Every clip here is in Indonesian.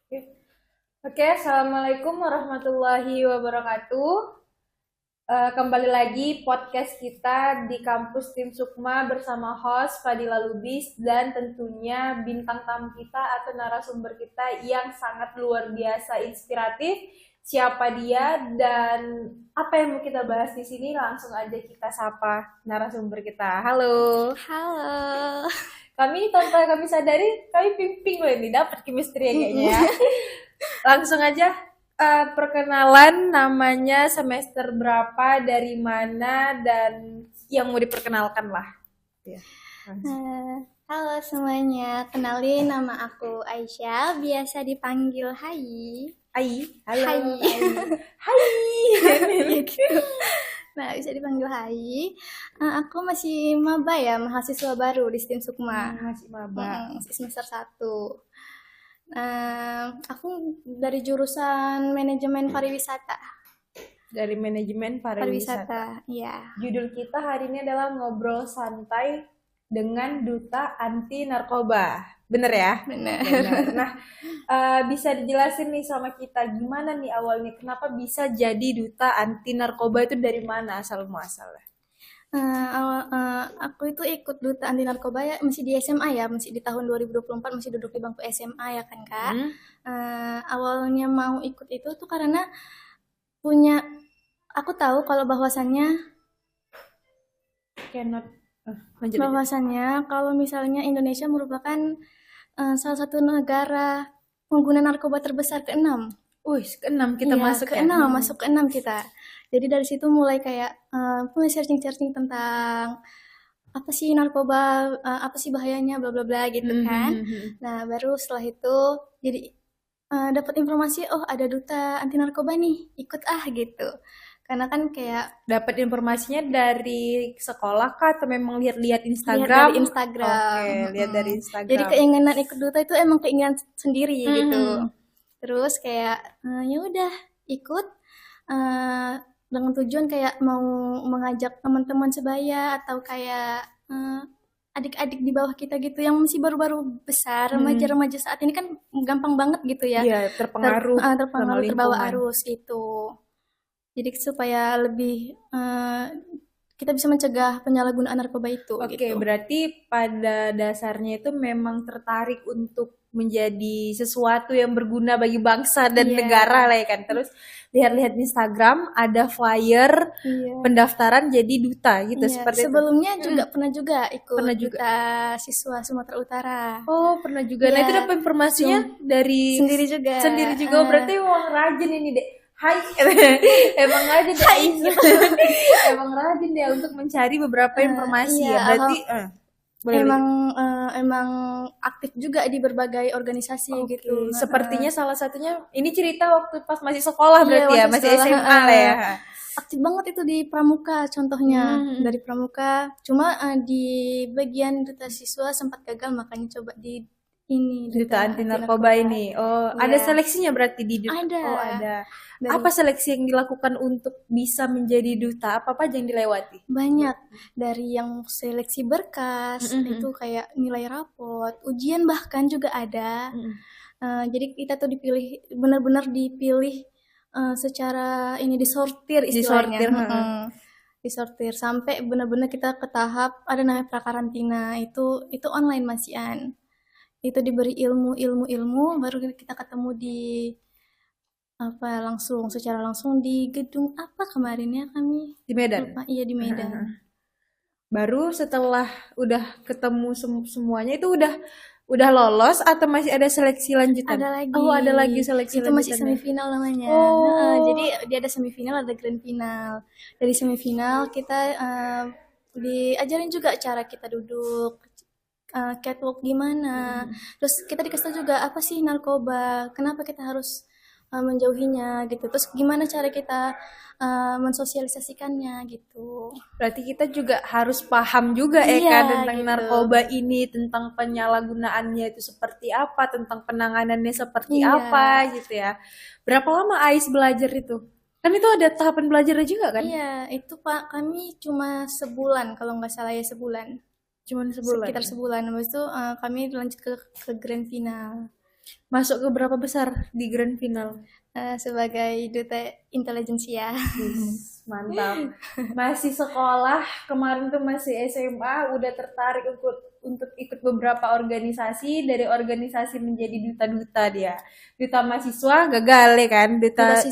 Oke, Assalamualaikum warahmatullahi wabarakatuh. Kembali lagi podcast kita di kampus Tim Sukma bersama host Fadila Lubis dan tentunya bintang tamu kita atau narasumber kita yang sangat luar biasa inspiratif. Siapa dia dan apa yang mau kita bahas di sini? Langsung aja kita sapa narasumber kita. Halo. Halo. Kami tanpa kami sadari, kami pimping loh ini dapat chemistry kayaknya ya. Langsung aja perkenalan namanya semester berapa, dari mana, dan yang mau diperkenalkan lah. Ya. Halo semuanya, kenalin nama aku Aisyah, biasa dipanggil Hai. Halo. Hai. Hai. Ya gitu. Nah, bisa dipanggil Hai. Aku masih maba ya, mahasiswa baru di STIM Sukma. Masih maba. Masih semester 1. Aku dari jurusan manajemen pariwisata. Dari manajemen pariwisata. Iya. Judul kita hari ini adalah ngobrol santai dengan duta anti narkoba. Bener ya? Benar. Nah, bisa dijelasin nih sama kita gimana nih awalnya, kenapa bisa jadi duta anti narkoba, itu dari mana asal muasalnya? Aku itu ikut duta anti narkoba ya, masih di SMA ya, masih di tahun 2024, masih duduk di bangku SMA ya kan Kak. Awalnya mau ikut itu tuh karena aku tahu kalau Cannot. Lanjut aja. bahwasannya kalau misalnya Indonesia merupakan salah satu negara pengguna narkoba terbesar ke-6. Ke-6 kita Iya, masuk ya. ke-6, masuk ke-6 kita. Jadi dari situ mulai kayak mulai searching-searching tentang apa sih narkoba, apa sih bahayanya, bla bla bla gitu kan. Nah, baru setelah itu jadi dapat informasi, oh ada duta anti narkoba nih, ikut gitu. Karena kan kayak Dapat informasinya dari sekolah kah atau memang lihat-lihat lihat Instagram? dari Instagram. Oke, lihat dari Instagram. Jadi keinginan ikut duta itu emang keinginan sendiri gitu. Mhm. Terus kayak ya udah ikut eh, dengan tujuan kayak mau mengajak teman-teman sebaya atau kayak adik-adik di bawah kita gitu yang masih baru-baru besar, remaja-remaja saat ini kan gampang banget gitu ya Iya, terpengaruh sama terpengaruh terbawa lingkungan. arus gitu. Jadi supaya lebih kita bisa mencegah penyalahgunaan narkoba itu Oke, gitu. berarti pada dasarnya itu memang tertarik untuk menjadi sesuatu yang berguna bagi bangsa dan Iya. negara lah ya kan. Terus lihat-lihat di Instagram ada flyer Iya. pendaftaran jadi duta gitu, Iya, seperti itu. sebelumnya pernah juga ikut Pernah juga. duta siswa Sumatera Utara. Oh, pernah juga. Nah, Iya, itu dapat informasinya dari sendiri juga. sendiri juga. Berarti emang rajin ini, Dek. Hai. Emang rajin deh. Hai. Emang rajin deh untuk mencari beberapa informasi Iya, ya. Berarti boleh emang aktif juga di berbagai organisasi Oke, gitu. sepertinya salah satunya ini cerita waktu pas masih sekolah Iya, berarti ya, masih sekolah, SMA lah ya. aktif banget itu di Pramuka contohnya. Dari Pramuka, cuma di bagian duta siswa sempat gagal, makanya coba di ini Duta anti narkoba ini. Oh, Iya. ada seleksinya berarti di duta. Ada. Oh, ada. Apa seleksi yang dilakukan untuk bisa menjadi duta? Apa aja yang dilewati? Banyak, dari yang seleksi berkas itu kayak nilai rapot, ujian bahkan juga ada. Jadi kita tuh benar-benar dipilih secara ini disortir istilahnya. Disortir sampai benar-benar kita ke tahap ada namanya prakarantina, itu online masian. Itu diberi ilmu baru kita ketemu di secara langsung di gedung apa kemarin ya kami Di Medan. lupa. Iya, di Medan. Baru setelah udah ketemu semuanya itu udah lolos atau masih ada seleksi lanjutan? Ada lagi. Oh, ada lagi seleksi itu masih lanjutannya. semifinal namanya. Oh. Jadi dia ada semifinal, ada grand final. Dari semifinal kita diajarin juga cara kita duduk, catwalk gimana. Terus kita dikasih tahu juga apa sih narkoba, kenapa kita harus menjauhinya gitu. Terus gimana cara kita mensosialisasikannya gitu. Berarti kita juga harus paham juga Iya, kan tentang gitu. narkoba ini, tentang penyalahgunaannya itu seperti apa, tentang penanganannya seperti Iya. apa gitu ya. Berapa lama Ais belajar itu? Kan itu ada tahapan belajarnya juga kan? Iya, itu Pak, kami cuma sebulan kalau nggak salah ya, sebulan. Cuman sebulan. Sekitar sebulan. Habis itu kami lanjut ke grand final. Masuk ke berapa besar di grand final? Sebagai duta intelijensia. Mantap. Masih sekolah, kemarin tuh masih SMA, udah tertarik untuk ikut beberapa organisasi, dari organisasi menjadi duta-duta dia. Duta mahasiswa gagal ya kan? Duta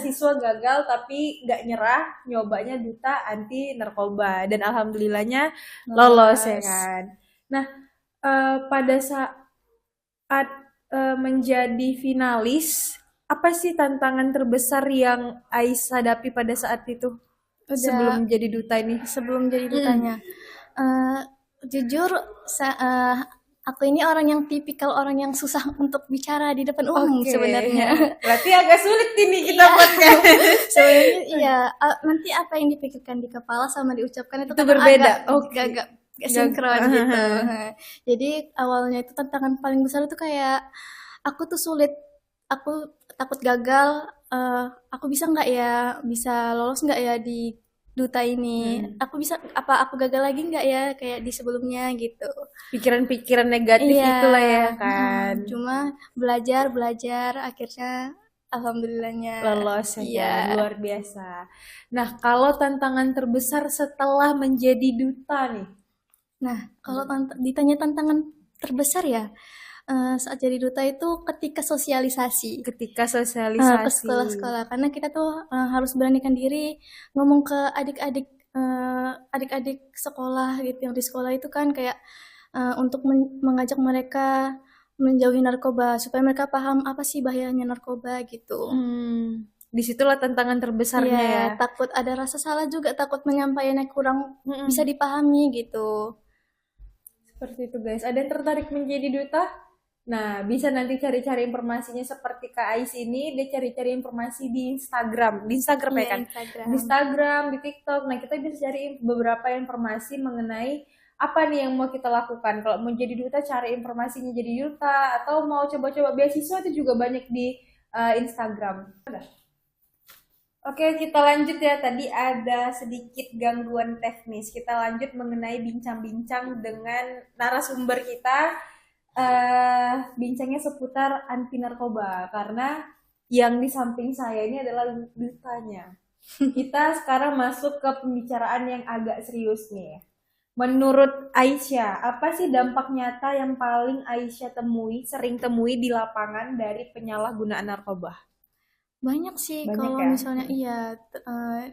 siswa gagal, tapi nggak nyerah, nyobanya duta anti narkoba, dan alhamdulillahnya lolos ya kan. Nah, pada saat menjadi finalis, apa sih tantangan terbesar yang Ais hadapi pada saat itu? Sebelum jadi duta ini? Sebelum jadi dutanya. Jujur, aku ini orang yang tipikal orang yang susah untuk bicara di depan umum sebenarnya. Berarti agak sulit ini kita buatnya. Sebenarnya iya, nanti apa yang dipikirkan di kepala sama diucapkan itu berbeda. Agak sinkron gitu. Jadi awalnya itu tantangan paling besar itu kayak aku tuh sulit, aku takut gagal, aku bisa nggak ya, bisa lolos nggak ya di duta ini, aku gagal lagi nggak ya kayak di sebelumnya gitu. Pikiran-pikiran negatif itulah ya kan. Cuma belajar akhirnya alhamdulillahnya lolos ya, luar biasa. Nah, kalau tantangan terbesar setelah menjadi duta nih? Nah, kalau ditanya tantangan terbesar ya, saat jadi duta itu ketika sosialisasi. Ke sekolah-sekolah, karena kita tuh harus beranikan diri ngomong ke adik-adik sekolah gitu, yang di sekolah itu kan kayak untuk mengajak mereka menjauhi narkoba, supaya mereka paham apa sih bahayanya narkoba gitu. Disitulah tantangan terbesarnya ya. Takut ada rasa salah juga, takut menyampaikannya kurang bisa dipahami gitu. Seperti itu guys. Ada yang tertarik menjadi duta? Nah, bisa nanti cari-cari informasinya seperti Kak Ais ini, dia cari-cari informasi di Instagram. Di Instagram ya kan? Di Instagram, di TikTok. Nah, kita bisa cari beberapa informasi mengenai apa nih yang mau kita lakukan. Kalau mau jadi duta, cari informasinya jadi duta. Atau mau coba-coba beasiswa, itu juga banyak di Instagram. Oke, kita lanjut ya. Tadi ada sedikit gangguan teknis. Kita lanjut mengenai bincang-bincang dengan narasumber kita. Bincangnya seputar anti narkoba, karena yang di samping saya ini adalah dutanya. Kita sekarang masuk ke pembicaraan yang agak serius nih. Menurut Aisyah, apa sih dampak nyata yang paling Aisyah sering temui di lapangan dari penyalahgunaan narkoba? Banyak sih, kalau misalnya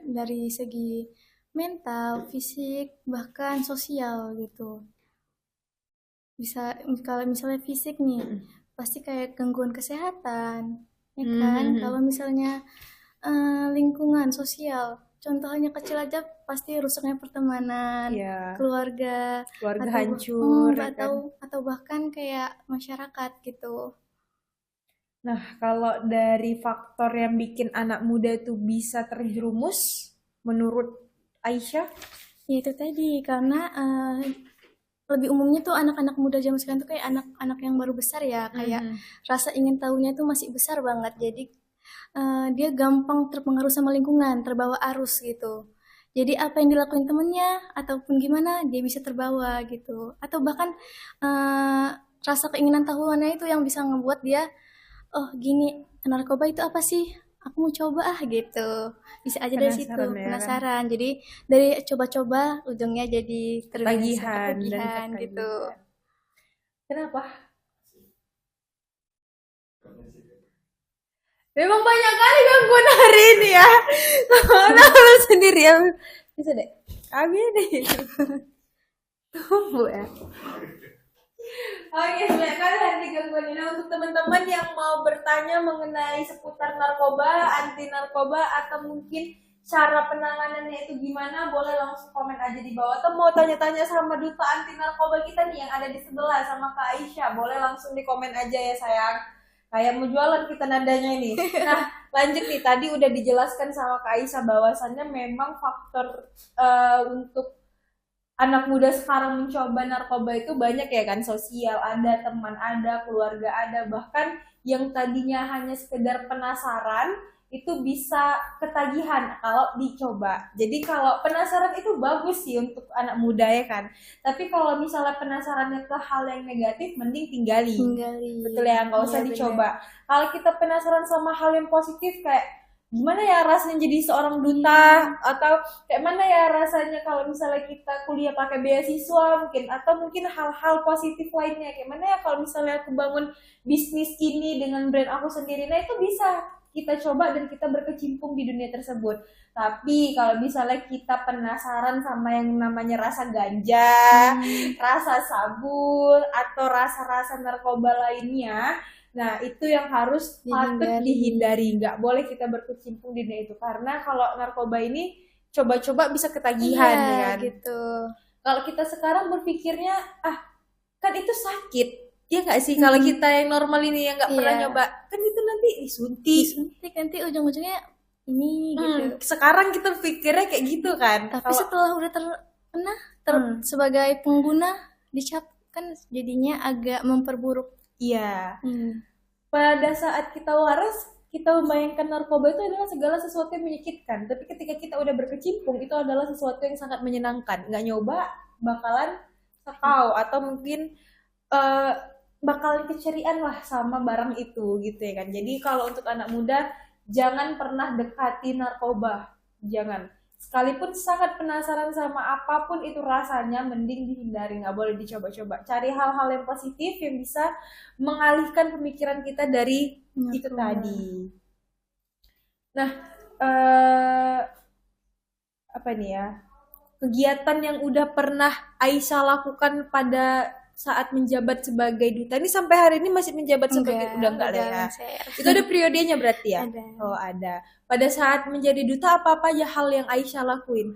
dari segi mental, fisik, bahkan sosial gitu. Bisa kalau misalnya fisik nih, pasti kayak gangguan kesehatan, ya kan? Kalau misalnya lingkungan sosial, contohnya kecil aja pasti rusaknya pertemanan, keluarga hancur, atau bahkan kayak masyarakat gitu. Nah, kalau dari faktor yang bikin anak muda itu bisa terjerumus, menurut Aisyah? Ya itu tadi, karena lebih umumnya tuh anak-anak muda zaman sekarang tuh kayak anak-anak yang baru besar ya, kayak rasa ingin tahunya tuh masih besar banget, jadi dia gampang terpengaruh sama lingkungan, terbawa arus gitu. Jadi apa yang dilakuin temennya ataupun gimana, dia bisa terbawa gitu. Atau bahkan rasa keinginan tahuannya itu yang bisa ngebuat dia, oh gini, narkoba itu apa sih? Aku mau coba gitu. Bisa aja dari situ, penasaran. Jadi dari coba-coba ujungnya jadi ketagihan gitu. Kenapa? Memang banyak kali gangguan hari ini ya. Lu sendiri ya. Bisa deh. Kami deh. Tunggu ya. Oke, banyak kali hari gangguan ini. Untuk teman-teman yang mau bertanya mengenai seputar narkoba, anti narkoba, atau mungkin cara penanganannya itu gimana, boleh langsung komen aja di bawah. Atau mau tanya-tanya sama duta anti narkoba kita nih yang ada di sebelah sama Kak Aisyah, boleh langsung di komen aja ya sayang. Kayak mau jualan kita nadanya ini. Nah, lanjut nih, tadi udah dijelaskan sama Kak Aisyah bahwasannya memang faktor untuk anak muda sekarang mencoba narkoba itu banyak ya kan, sosial ada, teman ada, keluarga ada, bahkan yang tadinya hanya sekedar penasaran itu bisa ketagihan kalau dicoba. Jadi kalau penasaran itu bagus sih untuk anak muda ya kan. Tapi kalau misalnya penasarannya ke hal yang negatif, mending tinggali. Betul ya, nggak usah dicoba. Kalau kita penasaran sama hal yang positif kayak gimana ya rasanya jadi seorang duta, atau kayak mana ya rasanya kalau misalnya kita kuliah pakai beasiswa mungkin, atau mungkin hal-hal positif lainnya kayak mana ya kalau misalnya aku bangun bisnis ini dengan brand aku sendiri. Nah itu bisa kita coba dan kita berkecimpung di dunia tersebut. Tapi kalau misalnya kita penasaran sama yang namanya rasa ganja, rasa sabun, atau rasa-rasa narkoba lainnya, nah itu yang harus patut dihindari. Nggak boleh kita berkecimpung di dunia itu, karena kalau narkoba ini coba-coba bisa ketagihan ya kan. Gitu. Kalau kita sekarang berpikirnya kan itu sakit, ya nggak sih? Kalau kita yang normal ini yang nggak pernah nyoba, kan itu nanti disuntik nanti ujung-ujungnya ini gitu. Sekarang kita pikirnya kayak gitu kan. Tapi setelah udah terkena sebagai pengguna dicap kan jadinya agak memperburuk. Iya. Pada saat kita waras, kita membayangkan narkoba itu adalah segala sesuatu yang menyakitkan. Tapi ketika kita udah berkecimpung, itu adalah sesuatu yang sangat menyenangkan. Nggak nyoba, bakalan sakau atau mungkin bakalan keceriaan lah sama barang itu gitu ya kan. Jadi kalau untuk anak muda, jangan pernah dekati narkoba. Jangan. Sekalipun sangat penasaran sama apapun itu rasanya, mending dihindari, nggak boleh dicoba-coba. Cari hal-hal yang positif yang bisa mengalihkan pemikiran kita dari itu tadi. Nah, apa nih ya? Kegiatan yang udah pernah Aisyah lakukan pada saat menjabat sebagai duta ini sampai hari ini masih menjabat sebagai udah enggak lah ya. Itu ada periodenya berarti ya? Ada. Oh, ada. Pada saat menjadi duta apa aja hal yang Aisyah lakuin?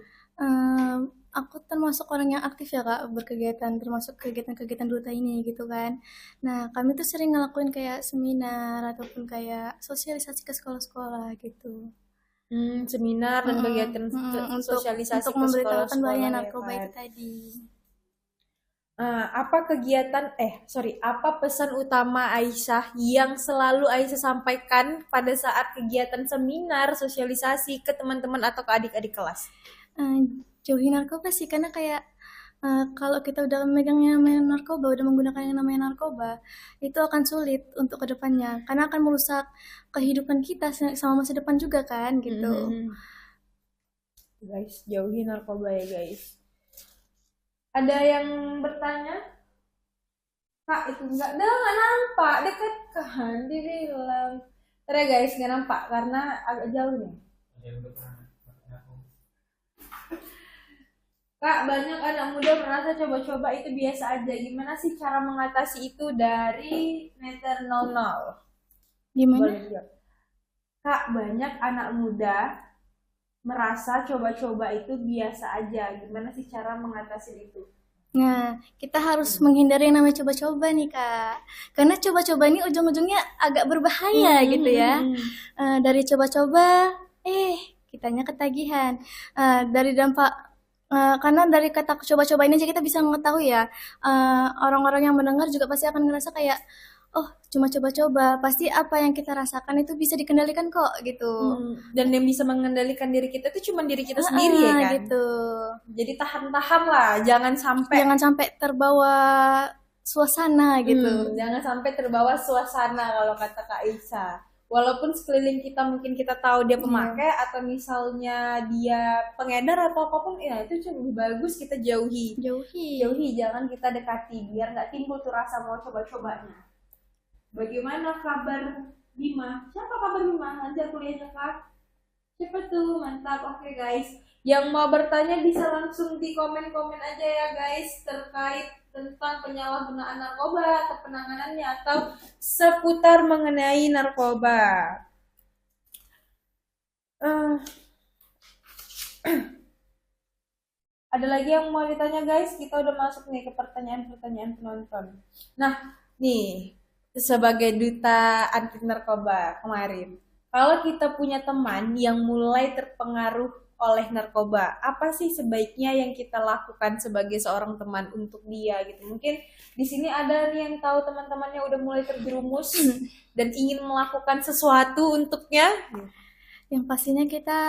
Aku termasuk orang yang aktif ya Kak, berkegiatan, termasuk kegiatan-kegiatan duta ini gitu kan. Nah, kami tuh sering ngelakuin kayak seminar ataupun kayak sosialisasi ke sekolah-sekolah gitu. Seminar dan kegiatan sosialisasi untuk memberitahukan bahaya narkoba itu tadi. Apa pesan utama Aisyah yang selalu Aisyah sampaikan pada saat kegiatan seminar sosialisasi ke teman-teman atau ke adik-adik kelas? Jauhi narkoba sih, karena kayak kalau kita udah memegang yang namanya narkoba, udah menggunakan yang namanya narkoba, itu akan sulit untuk kedepannya, karena akan merusak kehidupan kita sama masa depan juga kan gitu. Guys, jauhi narkoba ya guys. Ada yang bertanya? Kak, itu nggak nampak, dekat kan, dibilang. Ntar ya guys, nggak nampak karena agak jauh nih. Kak, banyak anak muda merasa coba-coba itu biasa aja. Gimana sih cara mengatasi itu dari meter 00? Gimana? Kak, banyak anak muda merasa coba-coba itu biasa aja. Gimana sih cara mengatasi itu? Nah, kita harus menghindari yang namanya coba-coba nih Kak. Karena coba-coba ini ujung-ujungnya agak berbahaya gitu ya. Dari coba-coba, kitanya ketagihan. Dari dampak karena dari kata coba-coba ini aja kita bisa mengetahui ya, orang-orang yang mendengar juga pasti akan ngerasa kayak, oh cuma coba-coba, pasti apa yang kita rasakan itu bisa dikendalikan kok gitu. Dan yang bisa mengendalikan diri kita itu cuma diri kita sendiri ya kan. Gitu. Jadi tahan-tahan lah, jangan sampai terbawa suasana gitu. Jangan sampai terbawa suasana kalau kata Kak Aisyah. Walaupun sekeliling kita mungkin kita tahu dia pemakai atau misalnya dia pengedar atau apapun, ya itu lebih bagus kita jauhi, jangan kita dekati biar nggak timbul tuh rasa mau coba-cobanya. Bagaimana kabar Bima? Siapa kabar Bima? Lancar kuliahnya Kak? Siapa tuh? Mantap. Oke guys, yang mau bertanya bisa langsung di komen-komen aja ya guys, terkait tentang penyalahgunaan narkoba atau penanganannya atau seputar mengenai narkoba. Ada lagi yang mau ditanya guys? Kita udah masuk nih ke pertanyaan-pertanyaan penonton. Nah, nih sebagai duta anti narkoba kemarin, kalau kita punya teman yang mulai terpengaruh oleh narkoba, apa sih sebaiknya yang kita lakukan sebagai seorang teman untuk dia gitu? Mungkin di sini ada nih yang tahu teman-temannya udah mulai terjerumus dan ingin melakukan sesuatu untuknya. Yang pastinya kita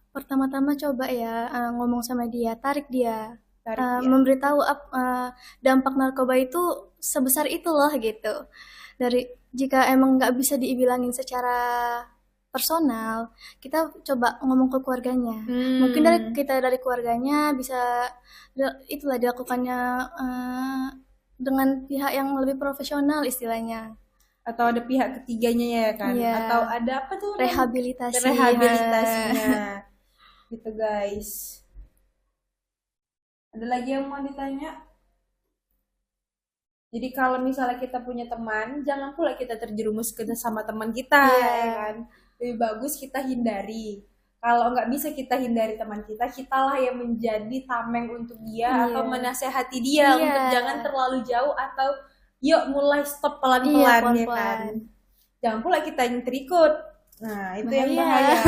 pertama-tama coba ya ngomong sama dia, tarik dia, memberitahu dampak narkoba itu sebesar itu loh gitu. Jika emang nggak bisa dibilangin secara personal, kita coba ngomong ke keluarganya. Mungkin dari keluarganya bisa itulah dilakukannya dengan pihak yang lebih profesional istilahnya. Atau ada pihak ketiganya ya kan? Iya. Atau ada apa tuh? Rehabilitasinya. Gitu guys. Ada lagi yang mau ditanya? Jadi kalau misalnya kita punya teman, jangan pula kita terjerumus ke sama teman kita, ya kan? Lebih bagus kita hindari. Kalau nggak bisa kita hindari teman kita, kitalah yang menjadi tameng untuk dia atau menasehati dia untuk jangan terlalu jauh atau yuk mulai stop pelan-pelan ya kan. Jangan pula kita yang terikut. Nah, itu yang bahaya.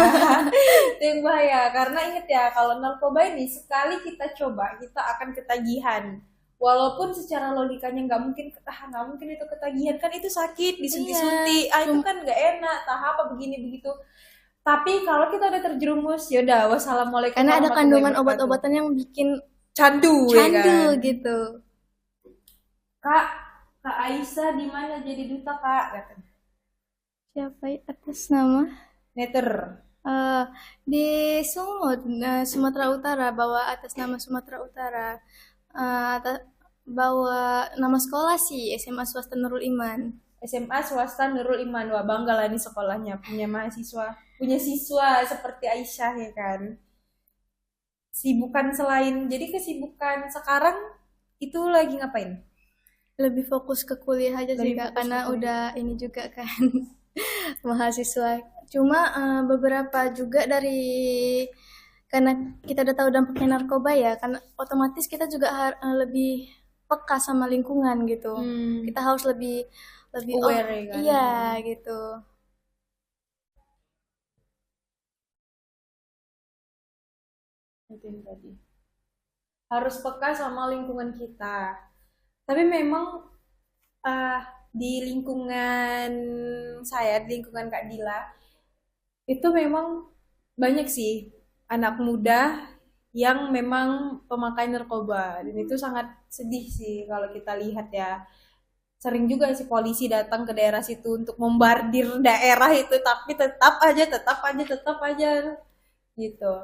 Itu yang bahaya. Karena ingat ya, kalau narkoba ini sekali kita coba, kita akan ketagihan. Walaupun secara logikanya nggak mungkin itu ketagihan, kan itu sakit, disuntik-suntik, itu kan nggak enak, tahap apa begini begitu. Tapi kalau kita udah terjerumus, yaudah, wassalamualaikum. Karena ada kandungan obat-obatan yang bikin candu ya kan? Gitu. Kak Aisyah di mana jadi duta Kak? Katanya. Siapa atas nama? Neter. Di Sumut, Sumatera Utara, bawa atas nama Sumatera Utara. Bawa nama sekolah sih SMA Swasta Nurul Iman. SMA Swasta Nurul Iman. Wah, bangga lah ini sekolahnya punya siswa seperti Aisyah ya kan. Kesibukan sekarang itu lagi ngapain? Lebih fokus ke kuliah aja sih Kak, karena udah ini juga kan mahasiswa. Cuma beberapa juga karena kita udah tahu dampaknya narkoba ya, karena otomatis kita juga lebih peka sama lingkungan gitu. Kita harus lebih aware kan? Iya gitu. Itu yang tadi. Harus peka sama lingkungan kita. Tapi memang di lingkungan saya, di lingkungan Kak Dila, itu memang banyak sih anak muda yang memang pemakai narkoba. Dan itu sangat sedih sih kalau kita lihat ya. Sering juga sih polisi datang ke daerah situ untuk membardir daerah itu, tapi tetap aja gitu.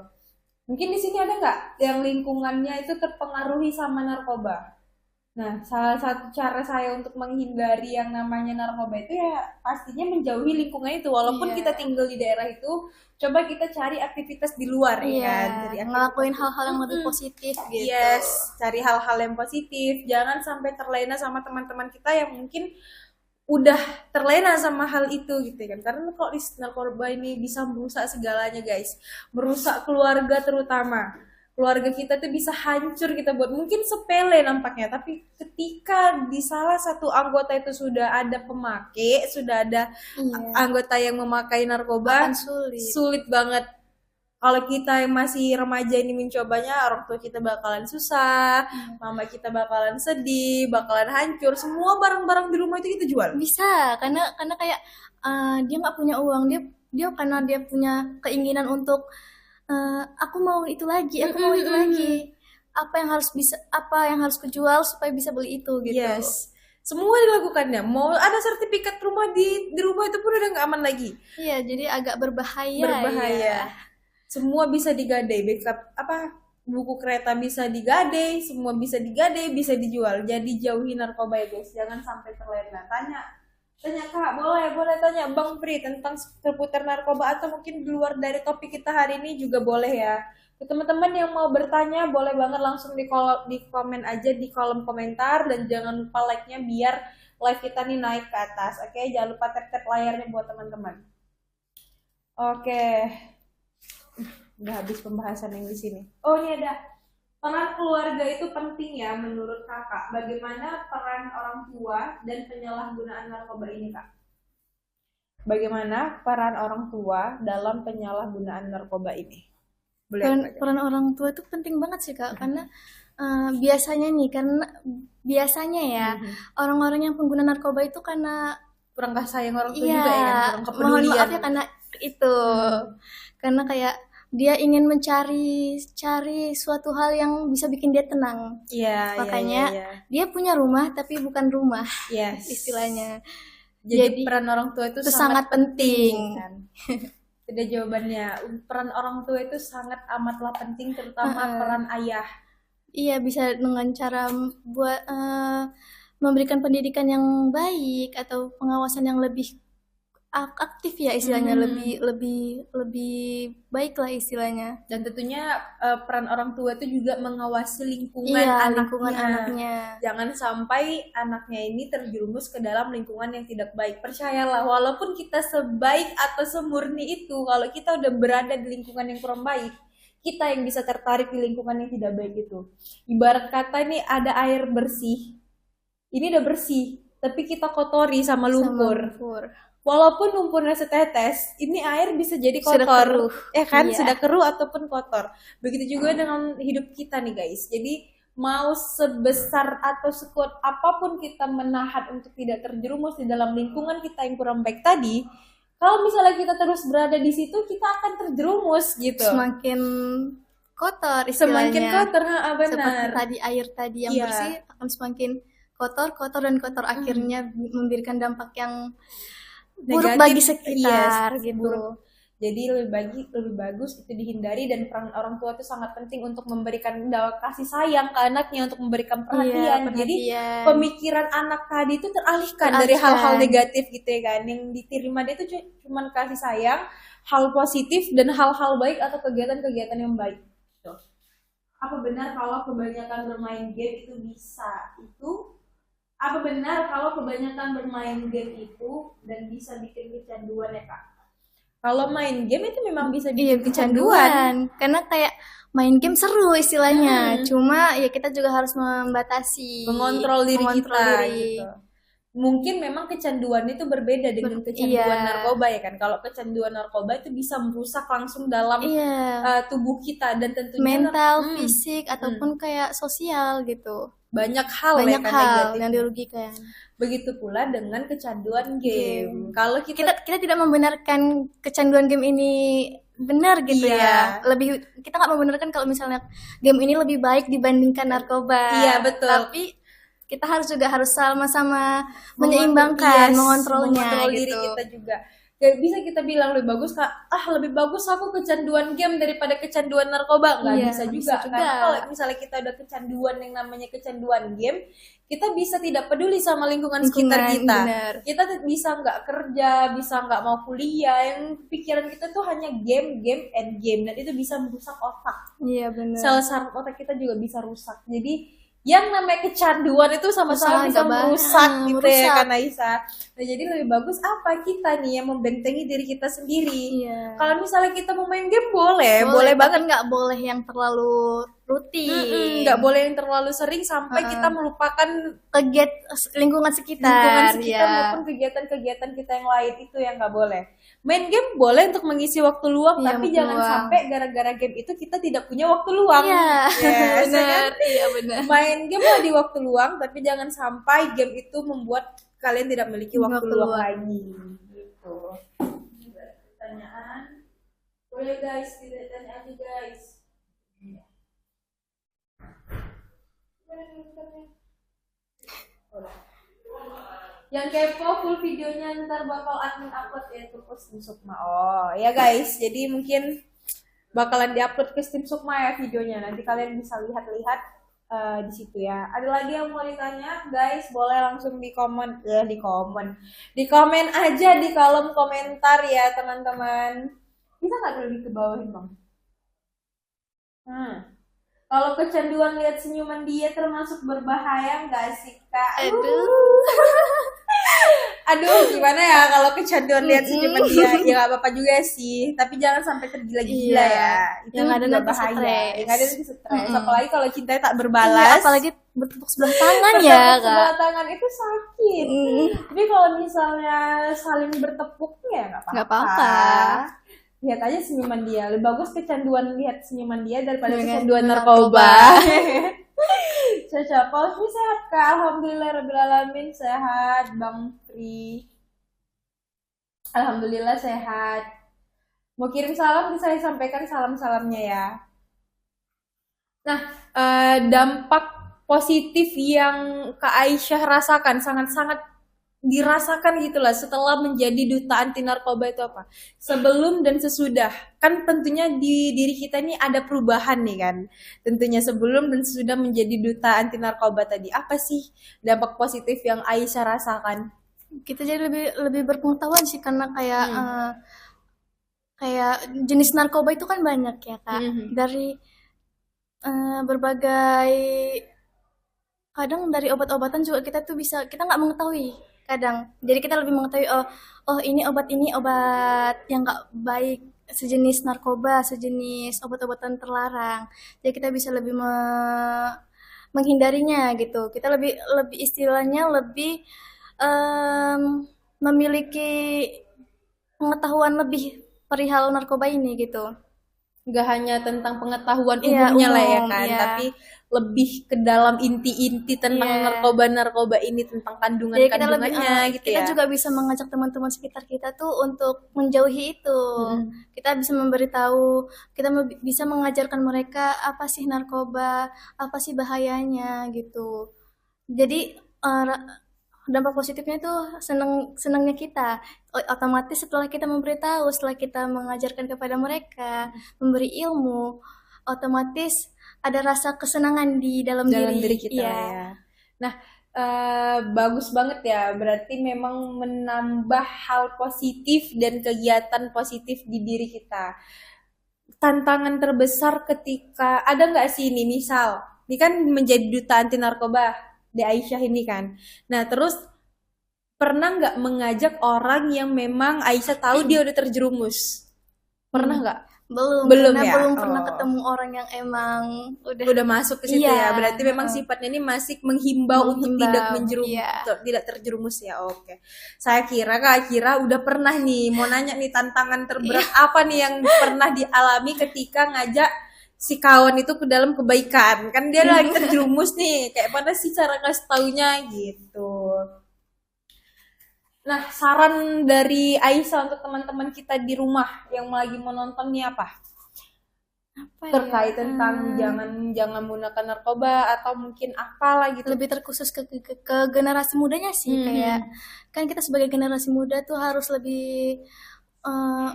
Mungkin di sini ada nggak yang lingkungannya itu terpengaruhi sama narkoba? Nah, salah satu cara saya untuk menghindari yang namanya narkoba itu ya pastinya menjauhi lingkungan itu. Walaupun kita tinggal di daerah itu, coba kita cari aktivitas di luar ya kan. Ngelakuin hal-hal yang lebih positif gitu. Yes, cari hal-hal yang positif. Jangan sampai terlena sama teman-teman kita yang mungkin udah terlena sama hal itu gitu kan. Karena kok di narkoba ini bisa merusak segalanya guys. Merusak keluarga terutama. Keluarga kita tuh bisa hancur kita buat mungkin sepele nampaknya, tapi ketika di salah satu anggota itu sudah ada pemakai, sudah ada anggota yang memakai narkoba, sulit banget. Kalau kita yang masih remaja ini mencobanya, orang tua kita bakalan susah, mama kita bakalan sedih, bakalan hancur. Semua barang-barang di rumah itu kita jual. Bisa, karena kayak dia nggak punya uang, dia karena dia punya keinginan untuk aku mau itu lagi, apa yang harus kujual supaya bisa beli itu gitu. Yes, semua dilakukannya. Mau ada sertifikat rumah di rumah itu pun udah nggak aman lagi. Iya, jadi agak berbahaya. Ya. Semua bisa digadai, buku kereta bisa digadai, semua bisa digadai, bisa dijual. Jadi jauhi narkoba ya guys, jangan sampai terlena. Tanya Kak, boleh tanya Bang Pri tentang seputar narkoba atau mungkin di luar dari topik kita hari ini juga boleh ya. Teman-teman yang mau bertanya boleh banget langsung di komen aja di kolom komentar dan jangan lupa like-nya biar live kita nih naik ke atas. Oke, jangan lupa tap layarnya buat teman-teman. Oke. Udah habis pembahasan yang di sini. Oh, ini ada. Peran keluarga itu penting ya menurut Kakak. Bagaimana peran orang tua dan penyalahgunaan narkoba ini, Kak? Bagaimana peran orang tua dalam penyalahgunaan narkoba ini? Peran orang tua itu penting banget sih, Kak. Karena biasanya ya orang-orang yang pengguna narkoba itu karena kurang kasih sayang orang tua Iya, juga ya kan, kurang mohon kepedulian. maaf ya karena itu. Karena kayak dia ingin cari suatu hal yang bisa bikin dia tenang. Iya, Makanya iya. dia punya rumah tapi bukan rumah Yes. istilahnya. Jadi peran orang tua itu sangat penting. kan. Tidak jawabannya. Peran orang tua itu sangat amatlah penting, terutama peran ayah. Iya, bisa dengan cara buat memberikan pendidikan yang baik atau pengawasan yang lebih aktif ya istilahnya, lebih baik lah istilahnya. Dan tentunya peran orang tua itu juga mengawasi lingkungan anaknya. Jangan sampai anaknya ini terjerumus ke dalam lingkungan yang tidak baik. Percayalah, walaupun kita sebaik atau semurni itu, kalau kita udah berada di lingkungan yang kurang baik, kita yang bisa tertarik di lingkungan yang tidak baik itu. Ibarat kata ini ada air bersih, ini udah bersih, tapi kita kotori sama lumpur. Walaupun lumpurnya setetes, ini air bisa jadi kotor, sudah keruh ataupun kotor. Begitu juga dengan hidup kita nih guys. Jadi mau sebesar atau sekuat apapun kita menahan untuk tidak terjerumus di dalam lingkungan kita yang kurang baik tadi, kalau misalnya kita terus berada di situ, kita akan terjerumus gitu. Semakin kotor istilahnya. Semakin kotor, benar. Seperti tadi air tadi yang bersih akan semakin kotor, akhirnya memberikan dampak yang buruk bagi sekitar gitu. Buruk. Jadi lebih bagus itu dihindari, dan peran orang tua itu sangat penting untuk memberikan kasih sayang ke anaknya, untuk memberikan perhatian. Jadi pemikiran anak tadi itu teralihkan dari hal-hal negatif gitu ya kan. Yang diterima dia itu cuma kasih sayang, hal positif dan hal-hal baik atau kegiatan-kegiatan yang baik. Tuh. Apa benar kalau kebanyakan bermain game itu bisa itu? Apa benar kalau kebanyakan bermain game itu dan bisa bikin kecanduan ya Kak? Kalau main game itu memang bisa bikin kecanduan. Karena kayak main game seru istilahnya. Cuma ya kita juga harus membatasi. Mengontrol diri kita gitu. Mungkin memang kecanduan itu berbeda dengan kecanduan narkoba ya kan. Kalau kecanduan narkoba itu bisa merusak langsung dalam tubuh kita, dan tentunya mental, fisik ataupun kayak sosial gitu. Banyak hal yang dirugikan. Begitu pula dengan kecanduan game. Kalau kita tidak membenarkan kecanduan game ini benar gitu ya. Kita nggak membenarkan kalau misalnya game ini lebih baik dibandingkan narkoba. Iya, betul. Tapi kita harus sama-sama menyeimbangkan, mengontrolnya diri gitu. kita juga. Gak bisa kita bilang lebih bagus lebih bagus aku kecanduan game daripada kecanduan narkoba. Nggak bisa juga. Karena kalau misalnya kita udah kecanduan yang namanya kecanduan game, kita bisa tidak peduli sama lingkungan sekitar kita. Bener. Kita bisa nggak kerja, bisa nggak mau kuliah, yang pikiran kita tuh hanya game, dan itu bisa merusak otak. Iya benar. Sel saraf otak kita juga bisa rusak. Jadi yang namanya kecanduan itu sama-sama bisa merusak gitu ya kan Aisyah. Nah jadi lebih bagus apa kita nih yang membentengi diri kita sendiri. Kalau misalnya kita mau main game boleh banget, nggak boleh yang terlalu rutin, nggak boleh yang terlalu sering sampai kita melupakan lingkungan sekitar maupun kegiatan-kegiatan kita yang lain, itu yang nggak boleh. Main game boleh untuk mengisi waktu luang, tapi jangan sampai gara-gara game itu kita tidak punya waktu luang. Benar. Main game lah di waktu luang, tapi jangan sampai game itu membuat kalian tidak memiliki waktu luang lagi. Gitu. Pertanyaan, boleh guys, tidak tanya aja guys. Yang kepo full videonya ntar bakal admin upload ya ke Steam Sukma. Oh ya guys, jadi mungkin bakalan diupload ke Steam Sukma ya videonya. Nanti kalian bisa lihat-lihat di situ ya. Ada lagi yang mau ditanya guys, boleh langsung di komen aja di kolom komentar ya teman-teman. Bisa nggak lebih ke bawahin bang? Kalau kecanduan lihat senyuman dia termasuk berbahaya nggak sih Kak? Aduh, gimana ya kalau kecanduan lihat senyuman dia? Ya nggak apa-apa juga sih, tapi jangan sampai tergila-gila ya. Itu yang ada nanti bahaya. Yang ada nanti stres. Apalagi kalau cintanya tak berbalas. Apalagi bertepuk sebelah tangan ya Kak. Sebelah tangan itu sakit. Tapi kalau misalnya saling bertepuk ya nggak apa-apa. Lihat aja senyuman dia. Lebih bagus kecanduan lihat senyuman dia daripada kecanduan narkoba. Caca, Pausmi sehat Kak? Alhamdulillah rabbil alamin sehat Bang Tri. Alhamdulillah sehat. Mau kirim salam bisa saya sampaikan salam-salamnya ya. Nah, dampak positif yang Kak Aisyah rasakan sangat-sangat dirasakan gitulah setelah menjadi duta anti narkoba itu apa? Sebelum dan sesudah. Kan tentunya di diri kita ini ada perubahan nih kan. Tentunya sebelum dan sesudah menjadi duta anti narkoba tadi. Apa sih dampak positif yang Aisyah rasakan? Kita jadi lebih berpengetahuan sih, karena kayak jenis narkoba itu kan banyak ya Kak. Dari berbagai, kadang dari obat-obatan juga kita nggak mengetahui kadang. Jadi kita lebih mengetahui, oh ini obat yang nggak baik, sejenis narkoba, sejenis obat-obatan terlarang. Jadi kita bisa lebih menghindarinya gitu. Kita lebih istilahnya lebih memiliki pengetahuan lebih perihal narkoba ini gitu. Nggak hanya tentang pengetahuan umumnya lah ya kan, tapi lebih ke dalam inti-inti tentang narkoba-narkoba ini, tentang kandungannya gitu kita ya. Kita juga bisa mengajak teman-teman sekitar kita tuh untuk menjauhi itu. Kita bisa memberitahu, kita bisa mengajarkan mereka apa sih narkoba, apa sih bahayanya gitu. Jadi dampak positifnya tuh senangnya kita. Otomatis setelah kita memberitahu, setelah kita mengajarkan kepada mereka, memberi ilmu, otomatis ada rasa kesenangan di dalam diri kita ya. Nah, bagus banget ya. Berarti memang menambah hal positif dan kegiatan positif di diri kita. Tantangan terbesar ketika ada nggak sih ini, misal ini kan menjadi duta anti narkoba di Aisyah ini kan. Nah, terus pernah nggak mengajak orang yang memang Aisyah tahu dia udah terjerumus? Pernah nggak? Belum ya? Belum pernah ketemu orang yang emang udah masuk ke situ ya. Berarti memang sifatnya ini masih menghimbau untuk tidak terjerumus ya. Oke. Saya kira Kak Akira udah pernah nih, mau nanya nih tantangan terberat apa nih yang pernah dialami ketika ngajak si kawan itu ke dalam kebaikan. Kan dia lagi terjerumus nih, kayak mana sih cara ngasih taunya gitu. Nah, saran dari Aisyah untuk teman-teman kita di rumah yang lagi menonton nih apa terkait tentang jangan menggunakan narkoba atau mungkin apalah gitu. Lebih terkhusus ke generasi mudanya sih. Kayak kan kita sebagai generasi muda tuh harus lebih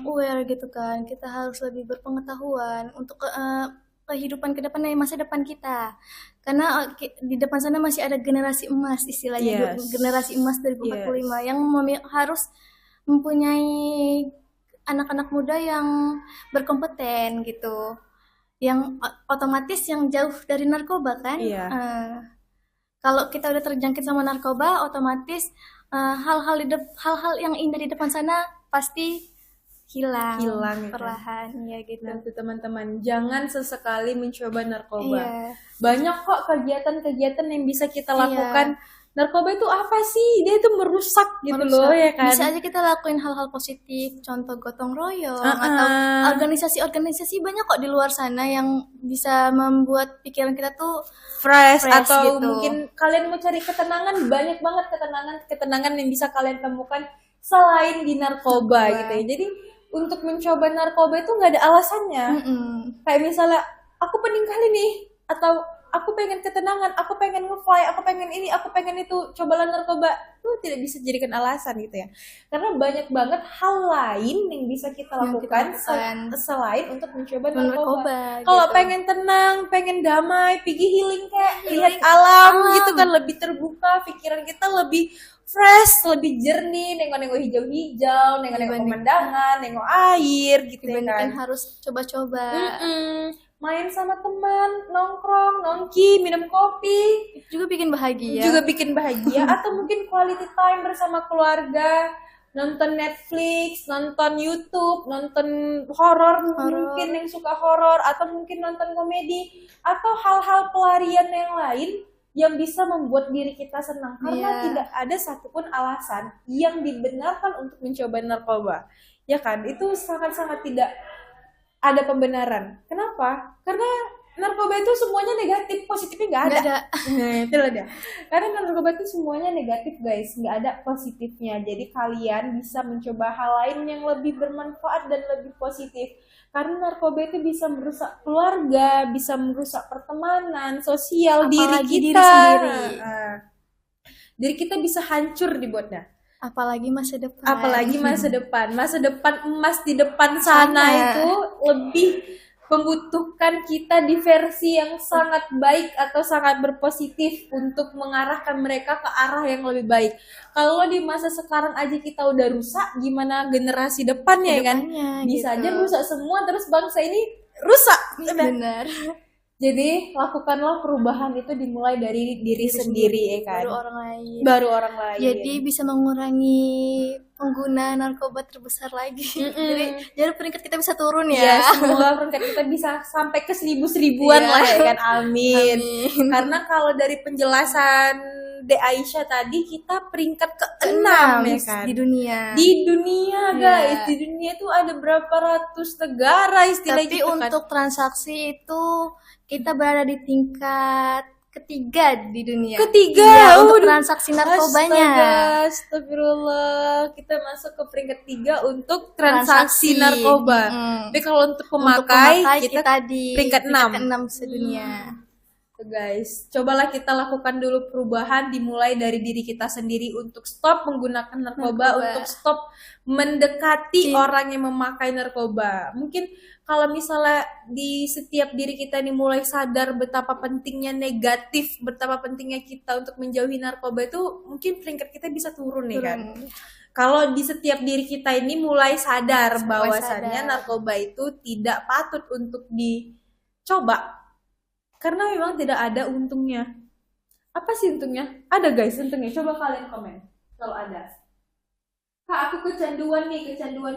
aware gitu kan. Kita harus lebih berpengetahuan untuk kehidupan ke depan, masa depan kita. Karena di depan sana masih ada generasi emas istilahnya, generasi emas 2045 yang harus mempunyai anak-anak muda yang berkompeten gitu, yang otomatis yang jauh dari narkoba kan. Kalau kita udah terjangkit sama narkoba, otomatis hal-hal yang indah di depan sana pasti hilang perlahan ya gitu. Nah, teman-teman, jangan sesekali mencoba narkoba. Banyak kok kegiatan-kegiatan yang bisa kita lakukan. Narkoba itu apa sih? Dia itu merusak gitu loh ya kan. Bisa aja kita lakuin hal-hal positif, contoh gotong royong atau organisasi-organisasi banyak kok di luar sana yang bisa membuat pikiran kita tuh fresh atau gitu. Mungkin kalian mau cari ketenangan, banyak banget ketenangan yang bisa kalian temukan selain di narkoba gitu ya. Jadi untuk mencoba narkoba itu nggak ada alasannya. Kayak misalnya aku pengen kali nih, atau aku pengen ketenangan, aku pengen nge-fly, aku pengen ini, aku pengen itu, cobalah narkoba. Itu tidak bisa dijadikan alasan gitu ya. Karena banyak banget hal lain yang bisa kita lakukan selain untuk mencoba narkoba. Kalau gitu. Pengen tenang, pengen damai, pergi healing kayak lihat alam gitu kan, lebih terbuka, pikiran kita lebih fresh, lebih jernih, nengok-nengok hijau-hijau, nengok-nengok pemandangan, nengok air gitu kan. Harus coba-coba. Main sama teman, nongkrong, nongki, minum kopi, juga bikin bahagia. Atau mungkin quality time bersama keluarga, nonton Netflix, nonton YouTube, nonton horor mungkin yang suka horor, atau mungkin nonton komedi, atau hal-hal pelarian yang lain yang bisa membuat diri kita senang. Karena tidak ada satupun alasan yang dibenarkan untuk mencoba narkoba. Ya kan? Itu sangat-sangat tidak ada pembenaran. Kenapa? Karena narkoba itu semuanya negatif, positifnya nggak ada. Nah, itu loh dia. Karena narkoba itu semuanya negatif guys, nggak ada positifnya. Jadi kalian bisa mencoba hal lain yang lebih bermanfaat dan lebih positif. Karena narkoba itu bisa merusak keluarga, bisa merusak pertemanan, sosial, Apalagi diri diri kita. sendiri. Jadi kita bisa hancur dibuatnya. Apalagi masa depan. Masa depan emas di depan sana itu lebih membutuhkan kita di versi yang sangat baik atau sangat berpositif untuk mengarahkan mereka ke arah yang lebih baik. Kalau di masa sekarang aja kita udah rusak, gimana generasi depannya kan? Bisa aja rusak semua, terus bangsa ini rusak. Benar. Jadi lakukanlah perubahan itu dimulai dari diri sendiri, ya kan? Baru orang lain. Jadi bisa mengurangi pengguna narkoba terbesar lagi. Jadi peringkat kita bisa turun ya. Semoga peringkat kita bisa sampai ke 1000-1000-an lah ya kan. Amin. Karena kalau dari penjelasan De Aisyah tadi kita peringkat ke-6 ya kan. Di dunia. Di dunia guys, di dunia itu ada berapa ratus negara istilah Tapi gitu kan. untuk transaksi itu kita berada di tingkat ketiga di dunia. Ketiga untuk transaksi narkobanya. Astagfirullah, kita masuk ke peringkat 3 untuk transaksi narkoba. Tapi kalau untuk pemakai kita di peringkat 6 sedunia. Guys, cobalah kita lakukan dulu perubahan dimulai dari diri kita sendiri untuk stop menggunakan narkoba. Untuk stop mendekati orang yang memakai narkoba. Mungkin kalau misalnya di setiap diri kita ini mulai sadar betapa pentingnya negatif, betapa pentingnya kita untuk menjauhi narkoba itu, mungkin peringkat kita bisa turun nih kan. Kalau di setiap diri kita ini mulai sadar bahwasannya narkoba itu tidak patut untuk dicoba. Karena memang tidak ada untungnya. Apa sih untungnya? Ada guys untungnya. Coba kalian komen kalau ada. Kak, aku kecanduan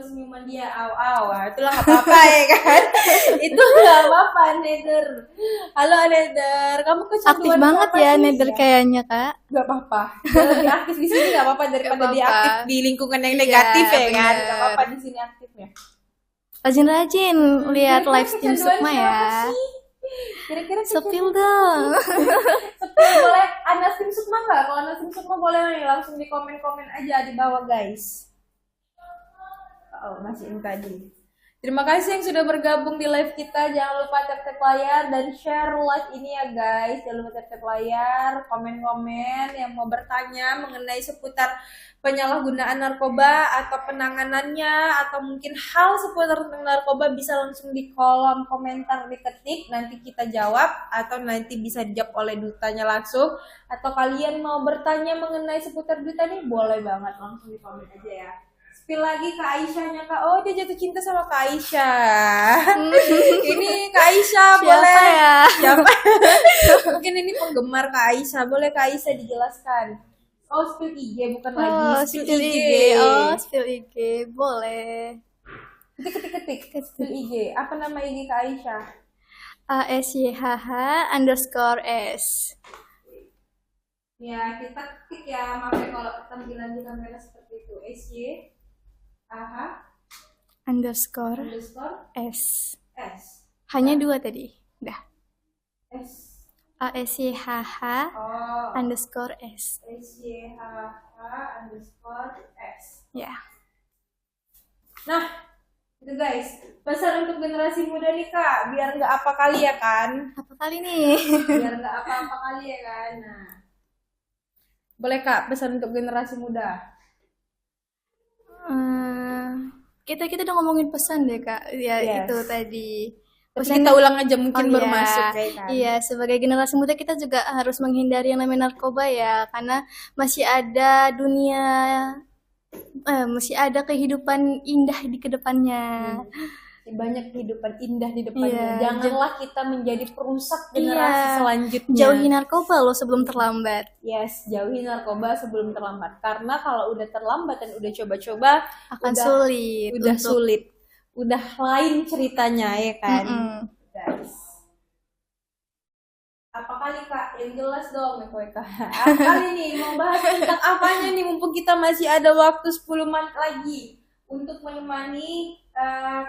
senyuman dia. Itulah gak apa-apa ya kan. Itu gak apa-apa, Nether. Halo Nether, kamu kecanduan aktif banget ya Nether kayaknya Kak. Gak apa-apa. Lebih aktif di sini gak apa-apa daripada dia aktif di lingkungan yang negatif ya kan. Gak apa-apa di sini aktifnya. Rajin-rajin lihat live stream Sukma ya. Kira-kira sepil dong. Sepil boleh. Anas tim Sukma nggak? Kalau Anas tim Sukma boleh nih langsung di komen-komen aja di bawah guys. Masih ini tadi. Terima kasih yang sudah bergabung di live kita. Jangan lupa tap-tap layar dan share live ini ya guys. Jangan lupa tap-tap layar, komen-komen yang mau bertanya mengenai seputar penyalahgunaan narkoba atau penanganannya atau mungkin hal seputar tentang narkoba bisa langsung di kolom komentar diketik, nanti kita jawab atau nanti bisa dijawab oleh dutanya langsung, atau kalian mau bertanya mengenai seputar duta nih boleh banget langsung di komen aja ya. Spill lagi Kak Aisyahnya Kak. Oh, dia jatuh cinta sama Kak Aisyah. Ini Kak Aisyah boleh ya? Siapa? Mungkin ini penggemar Kak Aisyah. Boleh Kak Aisyah dijelaskan? Oh, spill IG bukan lagi. Spill IG. Spill IG. Boleh. Ketik. Spill IG. Apa nama IG Kak Aisyah? ASYHH_S. Ya, kita ketik ya. Maaf ya kalau tampilan di kamera seperti itu. ASYHH_S. Hanya 2 tadi. Udah. ASYHH_S. ASYHH_S. Ya. Nah, itu guys. Pesan untuk generasi muda nih Kak, biar nggak apa kali ya kan? Apa kali nih? Biar nggak apa-apa kali ya kan. Nah, boleh Kak pesan untuk generasi muda. Kita udah ngomongin pesan deh Kak. Ya itu tadi. Pesan kita ulang aja mungkin baru masuk ya kan. Iya, sebagai generasi muda kita juga harus menghindari yang namanya narkoba ya, karena masih ada masih ada kehidupan indah di kedepannya. Banyak kehidupan indah di depannya. Janganlah kita menjadi perusak generasi selanjutnya. Jauhi narkoba loh sebelum terlambat. Yes, jauhi narkoba sebelum terlambat. Karena kalau udah terlambat dan udah coba-coba akan sulit. Udah sulit. Udah lain ceritanya ya kan. Guys. Apa kali Kak? Yang jelas dong ya Kak. Apa kali nih mau bahas tentang apanya nih mumpung kita masih ada waktu 10 menit lagi untuk menemani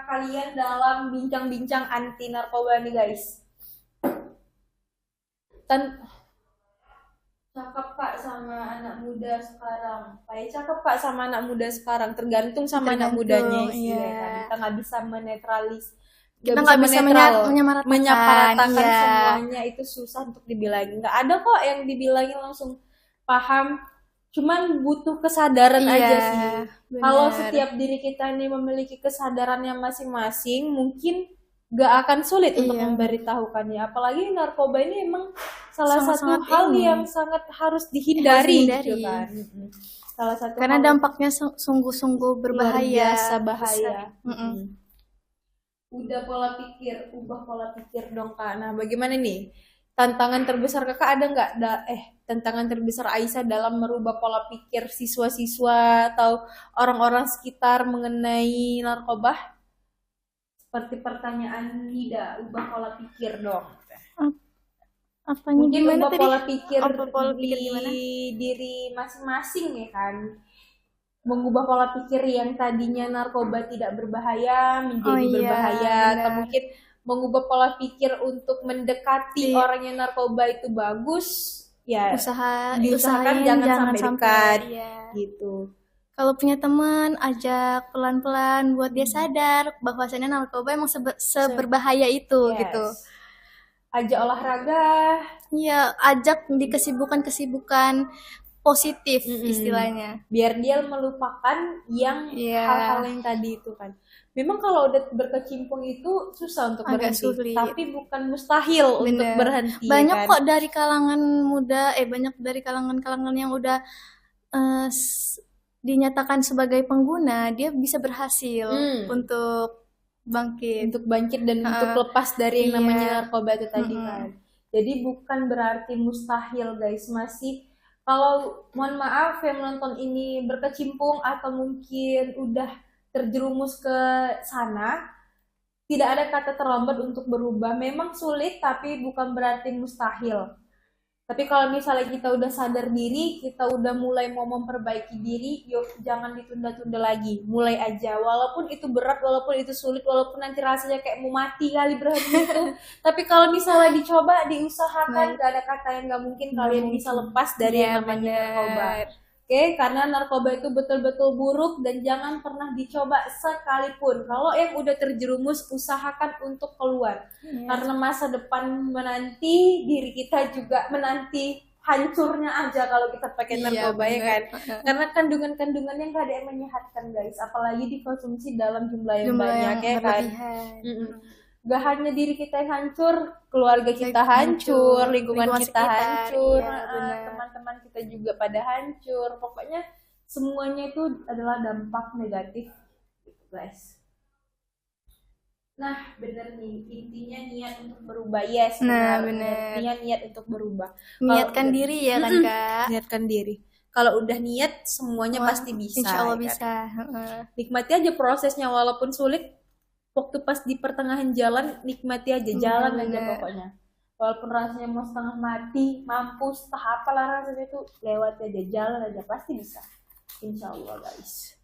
kalian dalam bincang-bincang anti narkoba nih guys. cakep Kak sama anak muda sekarang. Kayak cakep Kak sama anak muda sekarang, tergantung sama anak mudanya sih ya kan. Kita nggak bisa kita nggak bisa menyamaratakan semuanya, itu susah untuk dibilangin. Nggak ada kok yang dibilangin langsung paham, cuman butuh kesadaran aja sih. Kalau setiap diri kita ini memiliki kesadarannya masing-masing, mungkin gak akan sulit untuk memberitahukannya. Apalagi narkoba ini emang salah satu hal yang sangat harus dihindari gitu kan. Salah satu karena dampaknya sungguh-sungguh berbahaya, luar biasa bahaya. Ubah pola pikir dong Kak. Nah, bagaimana nih? Tantangan terbesar Kakak ada nggak? Tantangan terbesar Aisyah dalam merubah pola pikir siswa-siswa atau orang-orang sekitar mengenai narkoba? Seperti pertanyaan Nida, ubah pola pikir dong. Apanya mungkin gimana ubah tadi? pola pikir di diri masing-masing ya kan. Mengubah pola pikir yang tadinya narkoba tidak berbahaya menjadi berbahaya, atau mungkin mengubah pola pikir untuk mendekati orang yang narkoba itu bagus, ya diusahakan jangan sampai dekat gitu. Kalau punya teman, ajak pelan-pelan buat dia sadar bahwasanya narkoba emang seberbahaya itu gitu. Ajak olahraga. Iya, ajak di kesibukan-kesibukan positif istilahnya. Biar dia melupakan yang hal-hal yang tadi itu kan. Memang kalau udah berkecimpung itu susah untuk berhenti, tapi bukan mustahil untuk berhenti. Banyak kan? Kok dari kalangan muda, banyak dari kalangan yang udah dinyatakan sebagai pengguna, dia bisa berhasil untuk bangkit dan untuk lepas dari yang namanya narkoba itu tadi kan. Jadi bukan berarti mustahil guys, masih kalau mohon maaf yang menonton ini berkecimpung atau mungkin udah terjerumus ke sana, tidak ada kata terlambat untuk berubah. Memang sulit tapi bukan berarti mustahil. Tapi kalau misalnya kita udah sadar diri, kita udah mulai mau memperbaiki diri, yuk jangan ditunda-tunda lagi. Mulai aja, walaupun itu berat, walaupun itu sulit, walaupun nanti rasanya kayak mau mati kali berhenti itu. Tapi kalau misalnya dicoba, diusahakan, gak ada kata yang gak mungkin kalian bisa lepas dari yang namanya narkoba. Oke, karena narkoba itu betul-betul buruk dan jangan pernah dicoba sekalipun. Kalau yang udah terjerumus, usahakan untuk keluar. Karena masa depan menanti, diri kita juga menanti hancurnya aja kalau kita pakai narkoba ya kan. Karena kandungan-kandungan yang gak ada yang menyehatkan guys. Apalagi dikonsumsi dalam jumlah yang banyak ya kan. Gak hanya diri kita yang hancur, keluarga kita hancur, lingkungan kita hancur, teman-teman kita juga pada hancur. Pokoknya semuanya itu adalah dampak negatif gitu guys. Nah bener nih, intinya niat untuk berubah. Niat untuk berubah. Niatkan diri ya kan Kak. Niatkan diri. Kalau udah niat semuanya pasti bisa. Insya Allah kan? bisa. Nikmati aja prosesnya walaupun sulit. Waktu pas di pertengahan jalan, nikmati aja, jalan aja pokoknya. Walaupun rasanya mau setengah mati, mampus, apalah rasanya itu, lewat aja, jalan aja, pasti bisa. Insya Allah guys.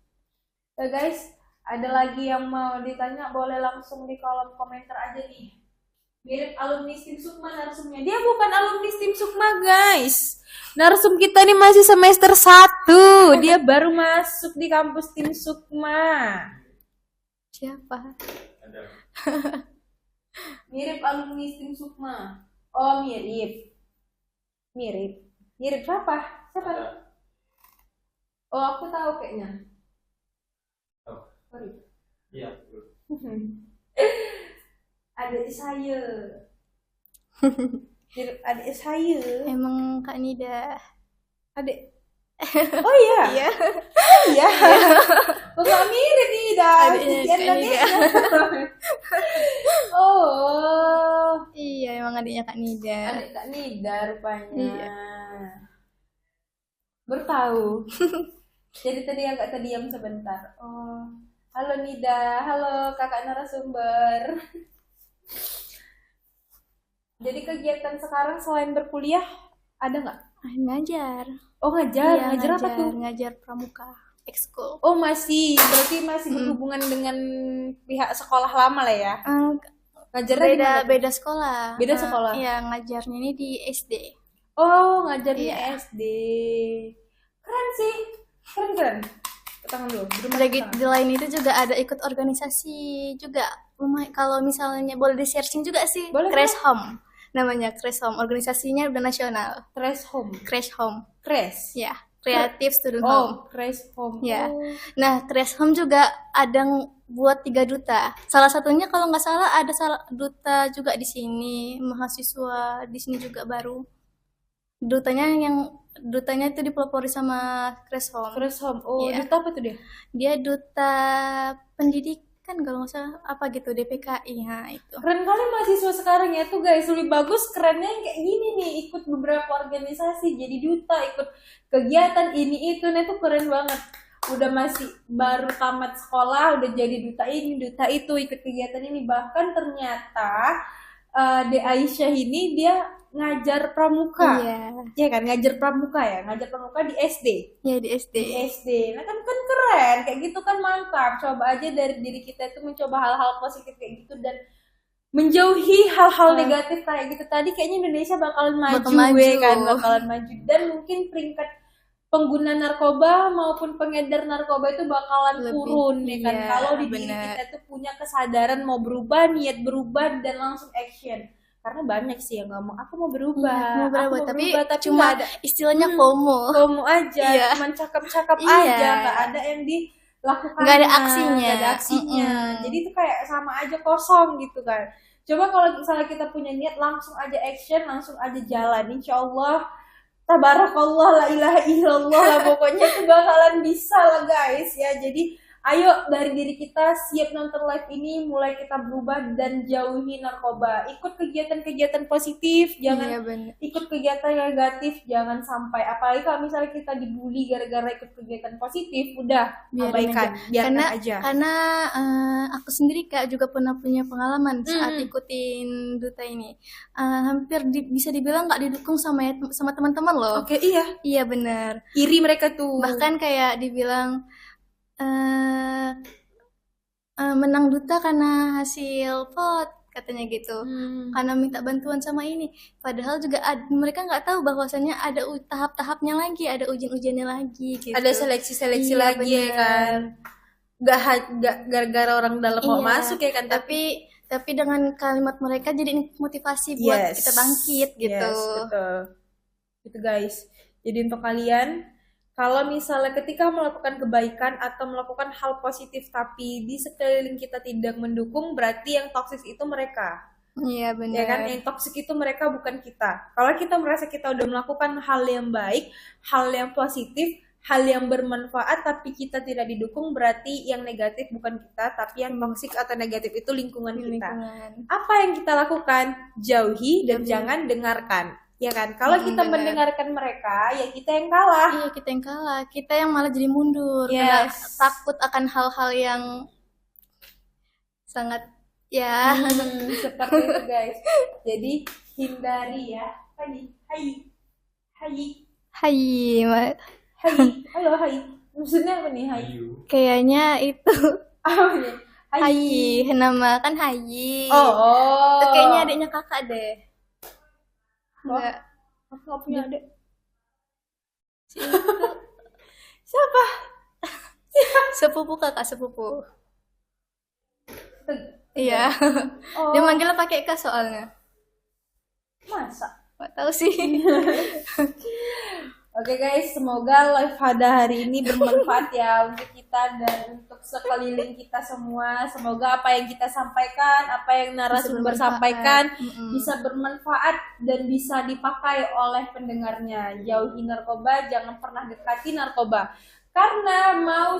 Guys, ada lagi yang mau ditanya, boleh langsung di kolom komentar aja nih. Mirip alumni STIM Sukma narsumnya. Dia bukan alumni STIM Sukma guys. Narsum kita ini masih semester 1. Dia baru masuk di kampus STIM Sukma. Siapa? Mirip alumni STIM Sukma. Oh mirip siapa? Oh aku tahu kayaknya. Sorry. Iya. Adik saya. Mirip adik saya. Emang Kak Nida. Adik. Oh iya. Iya. Kok gak mirip nih dah. Oh. Iya, emang adiknya Kak Nida. Adik Kak Nida rupanya. Iya. Bertahu. Jadi tadi agak terdiam sebentar. Oh. Halo Nida, halo kakak narasumber. Jadi kegiatan sekarang selain berkuliah ada nggak? Ngajar. Oh ngajar, iya, ngajar apa tuh? Ngajar pramuka, ekskul. Oh berarti masih berhubungan dengan pihak sekolah lama lah ya? Ngajarnya di mana tuh? Beda sekolah. Beda sekolah. Iya, ngajarnya ini di SD. Oh, ngajar di Iya. SD. Keren sih. Keren. Tangan dulu. Ada di lain itu juga ada ikut organisasi juga. Kalau misalnya boleh di searching juga sih. Boleh, Crash Home. Namanya Crash Home. Organisasinya udah nasional. Crash Home. Crash Home. Crash. Ya, Creative Student Home. Oh, Crash Home. Ya. Oh. Nah, Crash Home juga ada buat 3 duta. Salah satunya kalau nggak salah ada duta juga di sini, mahasiswa di sini juga baru. Dutanya itu dipelopori sama Crash Home. Crash Home. Oh, Iya. duta apa tuh dia? Dia duta pendidikan kalau nggak salah apa gitu, DPKI. Nah, itu. Keren kali mahasiswa sekarang ya tuh guys, lebih bagus kerennya yang kayak gini nih, ikut beberapa organisasi, jadi duta, ikut kegiatan ini itu, nah itu keren banget. Udah masih baru tamat sekolah, udah jadi duta ini, duta itu, ikut kegiatan ini. Bahkan ternyata De Aisyah ini dia ngajar pramuka. Iya. Ya kan, ngajar pramuka di SD. Ya di SD. Di SD. Nah kan keren, kayak gitu kan mantap. Coba aja dari diri kita itu mencoba hal-hal positif kayak gitu dan menjauhi hal-hal negatif kayak gitu. Tadi kayaknya Indonesia bakalan maju. Bakalan maju. Dan mungkin peringkat pengguna narkoba maupun pengedar narkoba itu bakalan turun ya kan. Kalau di diri kita tuh punya kesadaran mau berubah, niat berubah dan langsung action. Karena banyak sih yang ngomong aku mau berubah, tapi cuma ada istilahnya FOMO aja, cuman cakap-cakap aja, nggak ada yang dilakukan, nggak ada aksinya. Jadi itu kayak sama aja kosong gitu kan. Coba kalau misalnya kita punya niat, langsung aja action, langsung aja jalan, insya Allah tabarakallah la ilaha illallah pokoknya itu bakalan bisa lah guys ya. Jadi ayo dari diri kita siap nonton live ini, mulai kita berubah dan jauhi narkoba. Ikut kegiatan-kegiatan positif, jangan ikut kegiatan negatif, jangan sampai. Apalagi kalau misalnya kita dibully gara-gara ikut kegiatan positif, udah abaikan, biarkan aja. Karena aku sendiri Kak juga pernah punya pengalaman saat ikutin duta ini. Hampir bisa dibilang nggak didukung sama teman-teman loh. Oke, iya. Iya benar. Iri mereka tuh. Bahkan kayak dibilang menang duta karena hasil vote katanya gitu, karena minta bantuan sama ini. Padahal juga mereka nggak tahu bahwasannya ada tahap-tahapnya lagi, ada ujian-ujiannya lagi gitu. Ada seleksi lagi ya kan. Gak gara-gara orang dalam mau masuk ya kan, tapi dengan kalimat mereka jadi motivasi buat kita bangkit gitu. Betul. Gitu guys. Jadi untuk kalian, kalau misalnya ketika melakukan kebaikan atau melakukan hal positif tapi di sekeliling kita tidak mendukung, berarti yang toksik itu mereka. Iya benar. Ya kan, yang toksik itu mereka bukan kita. Kalau kita merasa kita udah melakukan hal yang baik, hal yang positif, hal yang bermanfaat tapi kita tidak didukung, berarti yang negatif bukan kita, tapi yang toksik atau negatif itu lingkungan kita. Apa yang kita lakukan? Jauhi dan jangan dengarkan. Ya kan, kalau kita mendengarkan mereka, ya kita yang kalah. Iya, kita yang kalah. Kita yang malah jadi mundur. Karena takut akan hal-hal yang sangat seperti itu guys. Jadi hindari ya. Halo, hai. Maksudnya apa nih, hai? Kayaknya itu. Hai. Nama kan Hayi. Itu kayaknya adiknya kakak deh. Enggak. Aku gak punya adik. Siapa? Sepupu kakak, sepupu. Iya. Dia manggilnya pakai K soalnya. Masa? Gak tahu sih. Oke guys, semoga live pada hari ini bermanfaat ya untuk kita dan untuk sekeliling kita semua. Semoga apa yang kita sampaikan, apa yang narasumber sampaikan bisa bermanfaat dan bisa dipakai oleh pendengarnya. Jauhi narkoba, jangan pernah dekati narkoba. Karena mau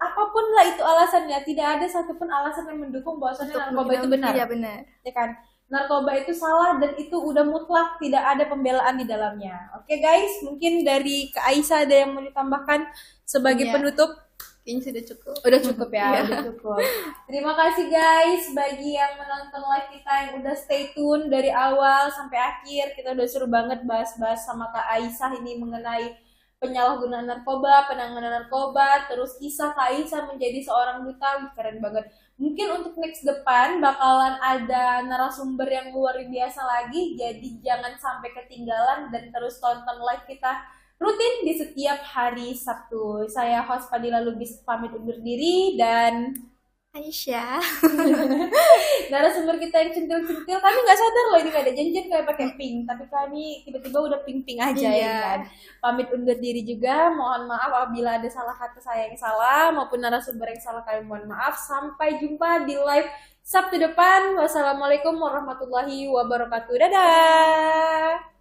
apapun lah itu alasannya, tidak ada satupun alasan yang mendukung bahwasanya narkoba itu benar. Iya benar. Ya kan? Narkoba itu salah dan itu udah mutlak, tidak ada pembelaan di dalamnya. Oke guys, mungkin dari Kak Aisyah ada yang mau ditambahkan sebagai penutup? Kayaknya sudah cukup. Udah cukup ya, udah cukup. Terima kasih guys bagi yang menonton live kita yang udah stay tune dari awal sampai akhir. Kita udah seru banget bahas-bahas sama Kak Aisyah ini mengenai penyalahgunaan narkoba, penanganan narkoba, terus kisah Kaisa menjadi seorang duta. Keren banget. Mungkin untuk next depan bakalan ada narasumber yang luar biasa lagi, jadi jangan sampai ketinggalan dan terus tonton live kita rutin di setiap hari Sabtu. Saya host Fadila Lubis pamit undur diri dan Aisyah. narasumber kita yang centil-centil, kami nggak sadar loh ini nggak ada janjian kayak pakai pink, tapi kami tiba-tiba udah pink-pink aja ya kan. Pamit undur diri juga, mohon maaf apabila ada salah kata saya yang salah maupun narasumber yang salah, kami mohon maaf. Sampai jumpa di live Sabtu depan. Wassalamualaikum warahmatullahi wabarakatuh. Dadah.